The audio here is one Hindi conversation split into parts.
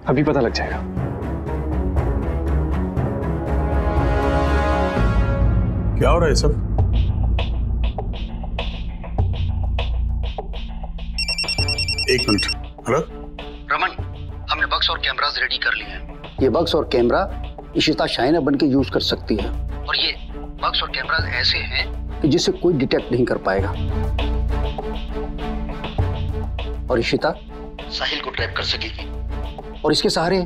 अभी पता लग जाएगा। क्या हो रहा है सब? एक मिनट। हेलो रमन, हमने बक्स और कैमरास रेडी कर लिए हैं। ये बक्स और कैमरा इशिता शाइना बन के यूज कर सकती है, और ये बक्स और कैमरास ऐसे हैं कि जिसे कोई डिटेक्ट नहीं कर पाएगा। और इशिता साहिल को ट्रैप कर सकेगी, और इसके सहारे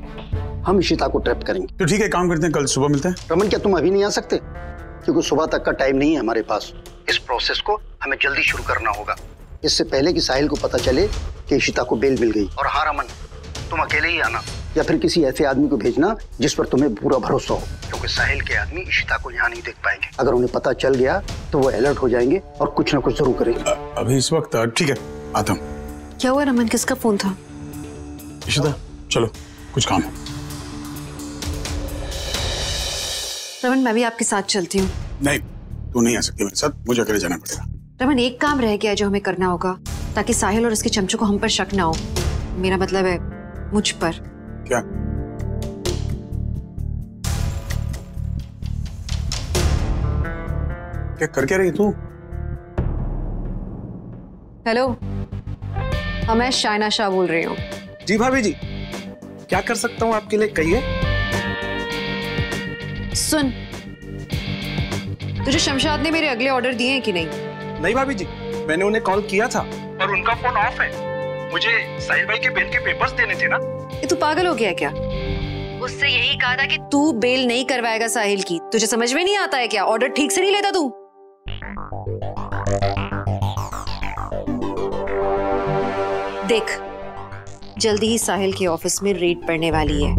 हम इशिता को ट्रैप करेंगे। तो ठीक है, काम करते हैं, कल सुबह मिलते हैं। रमन, क्या तुम अभी नहीं आ सकते? क्योंकि सुबह तक का टाइम नहीं है हमारे पास। इस प्रोसेस को हमें जल्दी शुरू करना होगा, इससे पहले कि साहिल को पता चले कि इशिता को बेल मिल गई। और हाँ रमन, तुम अकेले ही आना, या फिर किसी ऐसे आदमी को भेजना जिस पर तुम्हें पूरा भरोसा हो, क्योंकि साहिल के आदमी इशिता को यहाँ नहीं देख पाएंगे। अगर उन्हें पता चल गया तो वो अलर्ट हो जाएंगे और कुछ ना कुछ जरूर करेंगे। अभी इस वक्त ठीक है, आता हूँ। क्या हुआ रमन, किसका फोन था? इशिता चलो, कुछ काम है। रमन, मैं भी आपके साथ चलती हूँ। नहीं, तू नहीं आ सकती मेरे साथ, मुझे अकेले जाना पड़ेगा। रमन, एक काम रह गया जो हमें करना होगा, ताकि साहिल और उसके चमचों को हम पर शक ना हो। मेरा मतलब है मुझ पर। क्या? क्या कर क्या रही तू? हेलो, हाँ, मैं शाइना शाह बोल रही हूँ। जी भाभी जी, क्या कर सकता हूँ आपके लिए, कहिए। सुन, तुझे शमशाद ने मेरे अगले ऑर्डर दिए हैं कि नहीं? नहीं भाभी जी, मैंने उन्हें कॉल किया था और उनका फोन ऑफ है। मुझे साहिल भाई के बेल के पेपर्स देने थे ना। ये तू पागल हो गया क्या? उससे यही कहा था कि तू बेल नहीं करवाएगा साहिल की। तुझे समझ में नहीं आता है क्या? ऑर्डर ठीक से नहीं लेता तू। देख, जल्दी ही साहिल के ऑफिस में रेड पड़ने वाली है,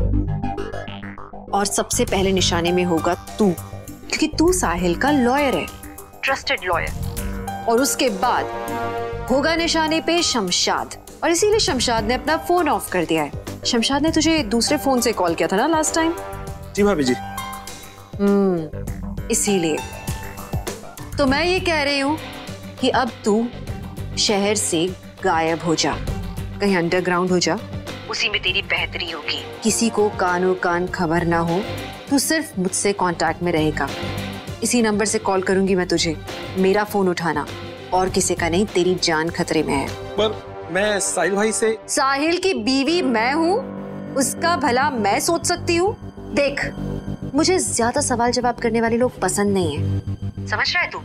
और सबसे पहले निशाने में होगा तू, क्योंकि तू साहिल का लॉयर है, ट्रस्टेड लॉयर। और उसके बाद होगा निशाने पे शमशाद, और इसीलिए शमशाद ने अपना फोन ऑफ कर दिया है। शमशाद ने तुझे दूसरे फोन से कॉल किया था ना लास्ट टाइम? जी भाभी जी। इसीलिए तो मैं ये कह रही हूँ कि अब तू शहर से गायब हो जा, कहीं अंडरग्राउंड हो जा, उसी में तेरी बेहतरी होगी। किसी को कानो कान खबर ना हो, तू सिर्फ मुझसे कांटेक्ट में रहेगा। इसी नंबर से कॉल करूंगी मैं तुझे, मेरा फोन उठाना, और किसी का नहीं, तेरी जान खतरे में है। पर मैं साहिल भाई से। साहिल की बीवी मैं हूँ, उसका भला मैं सोच सकती हूँ। देख, मुझे ज्यादा सवाल जवाब करने वाले लोग पसंद नहीं है, समझ रहा है तू?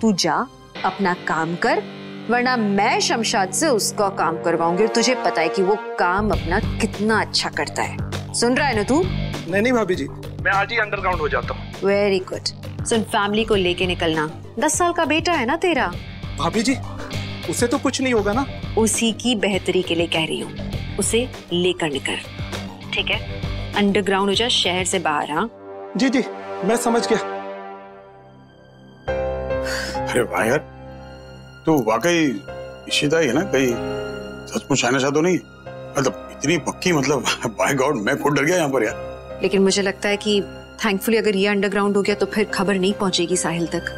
तू जा अपना काम कर, वरना मैं शमशाद से उसका काम करवाऊंगी, और तुझे पता है कि वो काम अपना कितना अच्छा करता है। सुन रहा है ना तू? नहीं भाभी जी, मैं आज ही अंडरग्राउंड हो जाता हूँ। Very good. सुन, फैमिली को लेके निकलना। 10 साल का बेटा है ना तेरा। भाभी जी, उसे तो कुछ नहीं होगा ना? उसी की बेहतरी के लिए कह रही हूँ, उसे लेकर निकल, ठीक है? अंडरग्राउंड हो जा, शहर से बाहर। हाँ जी जी, मैं समझ गया। अरे वाह यार, तो वाकई इशिता ही है ना? कहीं सचमुच शाइना शाह तो नहीं? मतलब इतनी पक्की, मतलब बाय गॉड, मैं खुद डर गया यहाँ पर यार। लेकिन मुझे लगता है कि थैंकफुली अगर ये अंडरग्राउंड हो गया तो फिर खबर नहीं पहुंचेगी साहिल तक।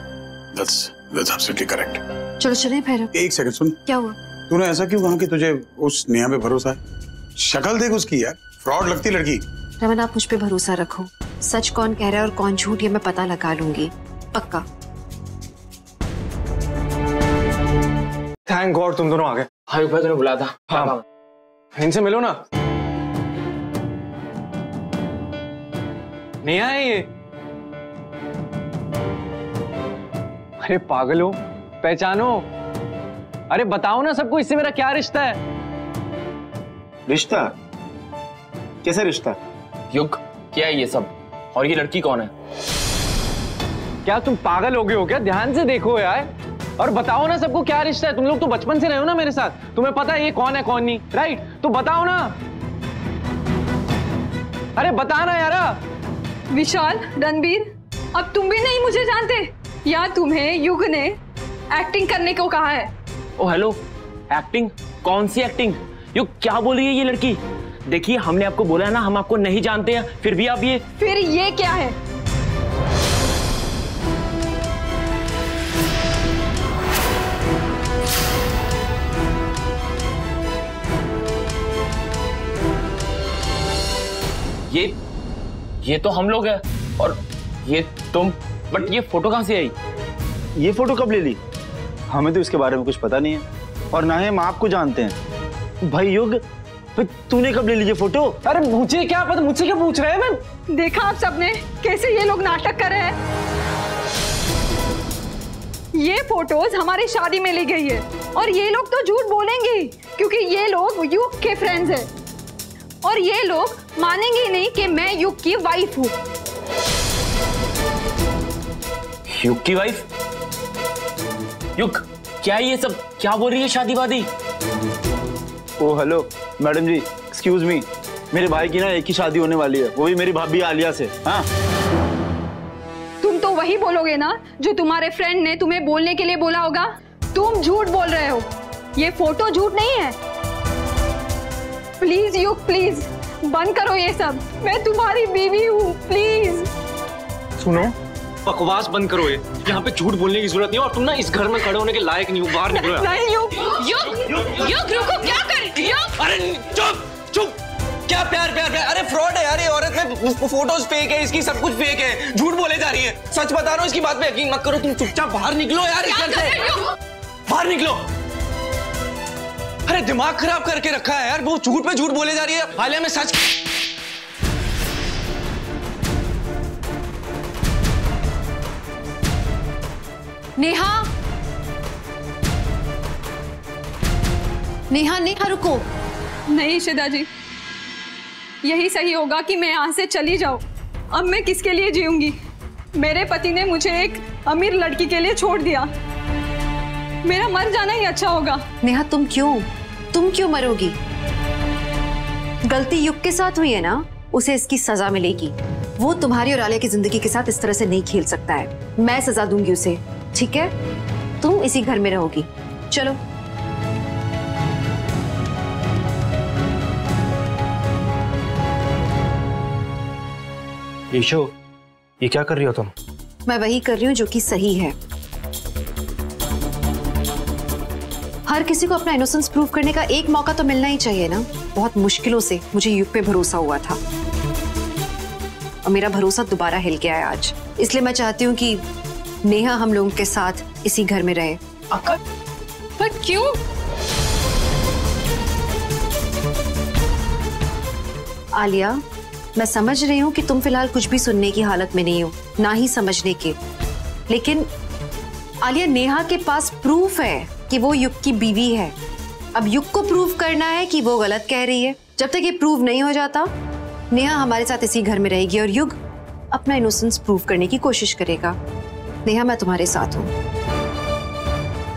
That's absolutely correct. चलो चलें फिर। एक सेकंड सुन, क्या हुआ? तूने ऐसा क्यों कहा कि तुझे उस नेहा पे भरोसा है? शक्ल देख उसकी यार, फ्रॉड लगती लड़की। रमन, आप मुझ पे भरोसा रखो, सच कौन कह रहा है और कौन झूठ, ये मैं पता लगा लूंगी, पक्का। थैंक गॉड तुम दोनों आ गए। हाँ भाई, तूने बुलाया था। हाँ, इनसे मिलो ना। नहीं आए ये? अरे पागल हो, पहचानो। अरे बताओ ना सबको, इससे मेरा क्या रिश्ता है? रिश्ता? कैसा रिश्ता? युग, क्या है ये सब? और ये लड़की कौन है? क्या तुम पागल हो गए हो क्या? ध्यान से देखो यार, और बताओ ना सबको क्या रिश्ता है। तुम लोग तो बचपन से रहे हो ना मेरे साथ, तुम्हें पता है ये कौन है कौन नहीं, राइट? तो बताओ ना, अरे बताना यार। विशाल, रणबीर, अब तुम भी नहीं मुझे जानते, या तुम्हें युग ने एक्टिंग करने को कहा है? ओ हेलो, एक्टिंग? कौन सी एक्टिंग? युग, क्या बोल रही है ये लड़की? देखिए, हमने आपको बोला है ना, हम आपको नहीं जानते हैं, फिर भी आप ये। फिर ये क्या है? ये तो हम लोग हैं और ये तुम, बट ये फोटो कहाँ से आई? ये फोटो कब ले ली? हमें तो इसके बारे में कुछ पता नहीं है और ना ही हम आपको जानते हैं। भाई युग, भाई तूने कब ले ली ये फोटो? अरे मुझे क्या पता, मुझसे क्या पूछ रहे हैं? मैं देखा आप सबने कैसे ये लोग नाटक कर रहे हैं। ये फोटोज हमारी शादी में ली गई है और ये लोग तो झूठ बोलेंगे क्योंकि ये लोग युग के फ्रेंड्स हैं और ये लोग मानेंगे नहीं कि मैं युग की वाइफ हूँ। युग की वाइफ? युग, क्या ये सब क्या बोल रही है शादी वादी? ओ हेलो मैडम जी, एक्सक्यूज मी, मेरे भाई की ना एक ही शादी होने वाली है, वो भी मेरी भाभी आलिया से। हाँ, तुम तो वही बोलोगे ना जो तुम्हारे फ्रेंड ने तुम्हें बोलने के लिए बोला होगा। तुम झूठ बोल रहे हो, ये फोटो झूठ नहीं है। प्लीज युग, प्लीज बंद करो ये सब, मैं तुम्हारी बीवी हूँ, प्लीज। सुनो, बकवास बंद करो, ये यहाँ पे झूठ बोलने की जरूरत नहीं है और तुम ना इस घर में खड़े होने के लायक नहीं हो, बाहर निकलो। नहीं युग, युग रुको, क्या कर? युग, अरे चुप चुप, क्या प्यार प्यार प्यार? अरे फ्रॉड है यार, ये औरत में फोटोज फेक है, इसकी सब कुछ फेक है, झूठ बोले जा रही है। सच बता रहा हूँ, इसकी बात पे यकीन मत करो। तुम चुपचाप बाहर निकलो यार इस घर से, बाहर निकलो। अरे दिमाग खराब करके रखा है यार, वो झूठ पे झूठ बोले जा रही है। आलिया में सच। नेहा, नेहा, नेहा रुको। नहीं इशिता जी, यही सही होगा कि मैं यहाँ से चली जाऊँ। अब मैं किसके लिए जीऊंगी? मेरे पति ने मुझे एक अमीर लड़की के लिए छोड़ दिया, मेरा मर जाना ही अच्छा होगा। नेहा तुम क्यों मरोगी? गलती युग के साथ हुई है ना, उसे इसकी सजा मिलेगी। वो तुम्हारी और आलिया की जिंदगी के साथ इस तरह से नहीं खेल सकता है। मैं सजा दूंगी उसे, ठीक है? तुम इसी घर में रहोगी। चलो। ईशो, ये क्या कर रही हो तुम? मैं वही कर रही हूँ जो कि सही है। हर किसी को अपना इनोसेंस प्रूव करने का एक मौका तो मिलना ही चाहिए ना। बहुत मुश्किलों से मुझे युग पे भरोसा हुआ था और मेरा भरोसा दोबारा हिल गया है आज। इसलिए मैं चाहती हूँ कि नेहा हम लोगों के साथ इसी घर में रहे। पर क्यों? आलिया, मैं समझ रही हूँ कि तुम फिलहाल कुछ भी सुनने की हालत में नहीं हो, ना ही समझने के। लेकिन आलिया, नेहा के पास प्रूफ है कि वो युग की बीवी है। अब युग को प्रूव करना है कि वो गलत कह रही है। जब तक ये प्रूव नहीं हो जाता, नेहा हमारे साथ इसी घर में रहेगी और युग अपना इनोसेंस प्रूव करने की कोशिश करेगा। नेहा, मैं तुम्हारे साथ हूँ।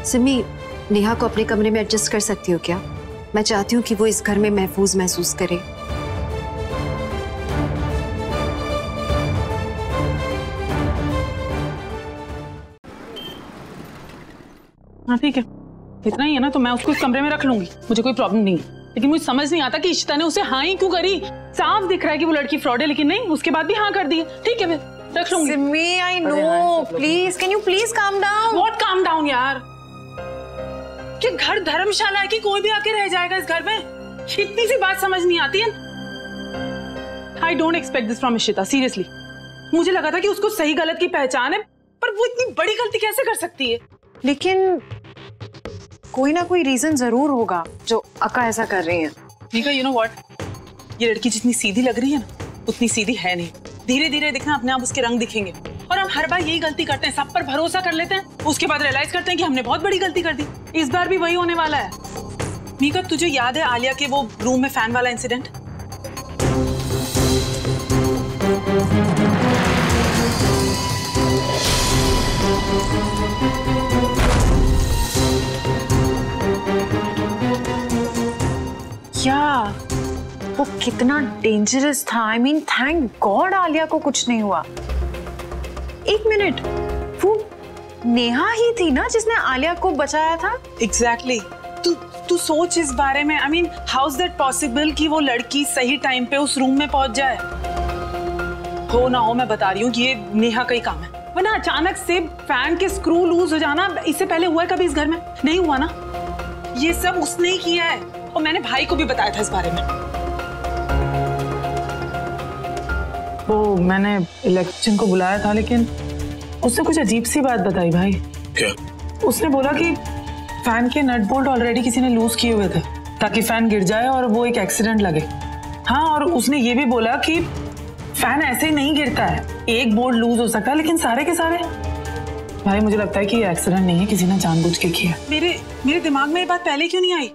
सिमी, नेहा को अपने कमरे में एडजस्ट कर सकती हो क्या? मैं चाहती हूँ कि वो इस घर में महफूज महसूस करे। हाँ ठीक है, इतना ही है ना, तो मैं उसको इस कमरे में रख लूंगी, मुझे कोई प्रॉब्लम नहीं है। लेकिन मुझे समझ नहीं आता कि इशिता ने उसे हाँ ही क्यों करी। साफ दिख रहा है कि वो लड़की फ्रॉड है, लेकिन नहीं, उसके बाद भी हाँ कर दी। ठीक है, फिर रख लूंगी। Simi, I know, please can you please calm down. What calm down यार? कि घर धर्मशाला है कि कोई भी आके रह जाएगा इस घर में? इतनी सी बात समझ नहीं आती है। I don't expect this from Ishita, seriously. मुझे लगा था कि उसको सही गलत की पहचान है, पर वो इतनी बड़ी गलती कैसे कर सकती है? लेकिन कोई ना कोई रीजन जरूर होगा जो अक्का ऐसा कर रही है। मीका, यू नो व्हाट, ये लड़की जितनी सीधी लग रही है ना, उतनी सीधी है नहीं। धीरे धीरे देखना अपने आप उसके रंग दिखेंगे। और हम हर बार यही गलती करते हैं, सब पर भरोसा कर लेते हैं, उसके बाद रियलाइज करते हैं कि हमने बहुत बड़ी गलती कर दी। इस बार भी वही होने वाला है। मीका, तुझे याद है आलिया के वो रूम में फैन वाला इंसिडेंट? क्या वो कितना डेंजरस था। I mean thank God Alia को कुछ नहीं हुआ। एक मिनट, वो नेहा ही थी ना जिसने आलिया को बचाया था? एग्जैक्टली। तू सोच इस बारे में। I mean how is that possible कि वो लड़की सही टाइम पे उस रूम में पहुंच जाए? हो ना हो, मैं बता रही हूँ कि ये नेहा का ही काम है। वरना अचानक से फैन के स्क्रू लूज हो जाना, इससे पहले हुआ है कभी इस घर में? नहीं हुआ ना। ये सब उसने ही किया है और मैंने भाई को भी बताया था इस बारे में। को मैंने इलेक्शन को बुलाया था, लेकिन उसने कुछ अजीब सी बात बताई भाई। क्या? उसने बोला कि फैन के नट बोल्ट ऑलरेडी किसी ने लूज किए हुए थे ताकि फैन गिर जाए और वो एक एक्सीडेंट लगे। हाँ, और उसने ये भी बोला कि फैन ऐसे ही नहीं गिरता है, एक बोल्ट लूज हो सकता है, लेकिन सारे के सारे। भाई मुझे लगता है कि ये एक्सीडेंट नहीं है, किसी ने जानबूझ के किया। मेरे दिमाग में ये बात पहले क्यों नहीं आई?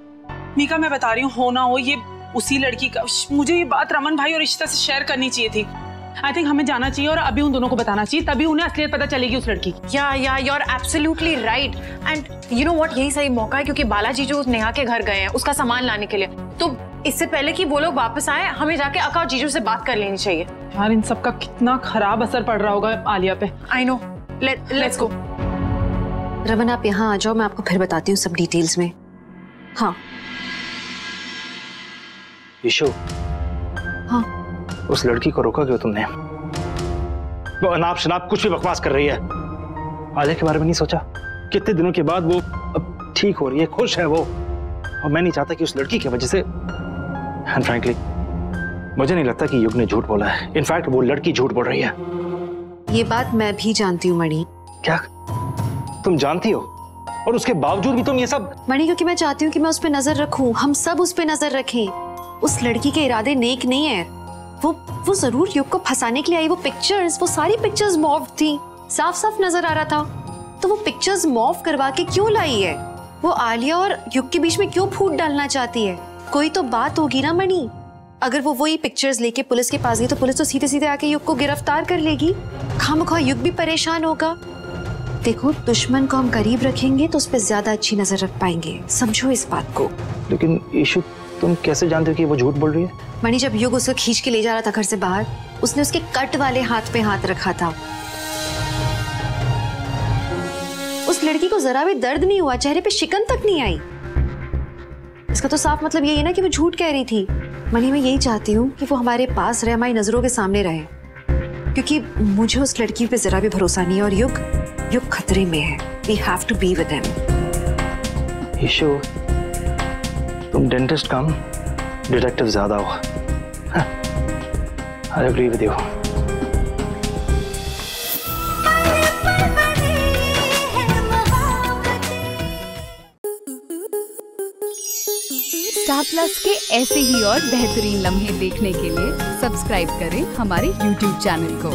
मीका, मैं बता रही हूँ, हो ना हो ये उसी लड़की का। मुझे ये बात रमन भाई और इशिता से शेयर करनी चाहिए थी। आई थिंक हमें जाना चाहिए और अभी उन दोनों को बताना चाहिए, तभी उन्हें असलियत पता चलेगी उस लड़की की। या you are absolutely right. And you know what, यही सही मौका है, क्योंकि बालाजी जो नेहा के घर गए हैं उसका सामान लाने के लिए, तो इससे पहले कि वो लोग वापस आए हमें जाके अक्का और जीजू से बात कर लेनी चाहिए। यार इन सब का कितना खराब असर पड़ रहा होगा आलिया पे। I know, let's go. Raman आप यहाँ आ जाओ, मैं आपको फिर बताती हूँ सब डिटेल्स में। हाँ ईशु, हाँ, उस लड़की को रोका क्यों तुमने? वो अनाप शनाप कुछ भी बकवास कर रही है। आलिया के बारे में नहीं सोचा? कितने दिनों के बाद वो अब ठीक हो रही है, खुश है वो, और मैं नहीं चाहता कि उस लड़की की वजह से। एंड फ्रैंकली मुझे नहीं लगता कि युग ने झूठ बोला है। इनफैक्ट वो लड़की झूठ बोल रही है। ये बात मैं भी जानती हूँ मणि। क्या तुम जानती हो? और उसके बावजूद भी तुम ये सब? मणि, क्योंकि मैं चाहती हूँ कि मैं उस पर नजर रखूं, हम सब उस पर नजर रखें। उस लड़की के इरादे नेक नहीं है। वो जरूर युग को फंसाने के लिए आई। वो सारी पिक्चर्स मॉर्फ थी, साफ साफ नजर आ रहा था। तो वो पिक्चर्स मॉर्फ करवा के क्यों लाई है? वो आलिया और युग के बीच में क्यों फूट डालना चाहती है? कोई तो बात होगी ना मणि। अगर वो वही पिक्चर्स लेके पुलिस के पास गई तो पुलिस तो सीधे सीधे आके युग को गिरफ्तार कर लेगी। खामखा युग भी परेशान होगा। देखो, दुश्मन को हम करीब रखेंगे तो उस पर ज्यादा अच्छी नजर रख पाएंगे, समझो इस बात को। लेकिन ईशु, तुम कैसे जानते हो कि वो झूठ बोल रही है? मणि, जब युग उसको खींच के ले जा रहा था घर से बाहर, उसने उसके कट वाले हाथ पे हाथ रखा था। उस लड़की को जरा भी दर्द नहीं हुआ, चेहरे पे शिकन तक नहीं आई। इसका तो साफ मतलब यही है ना कि वो झूठ कह रही थी। मणि, मैं यही चाहती हूँ कि वो हमारे पास रहे, हमारी नजरों के सामने रहे, क्योंकि मुझे उस लड़की पे जरा भी भरोसा नहीं है और युग खतरे में है। We have to be with him. Ishu, तुम डेंटिस्ट कम डिटेक्टिव ज्यादा हो। I agree with you. Star Plus के ऐसे ही और बेहतरीन लम्हे देखने के लिए सब्सक्राइब करें हमारे YouTube चैनल को।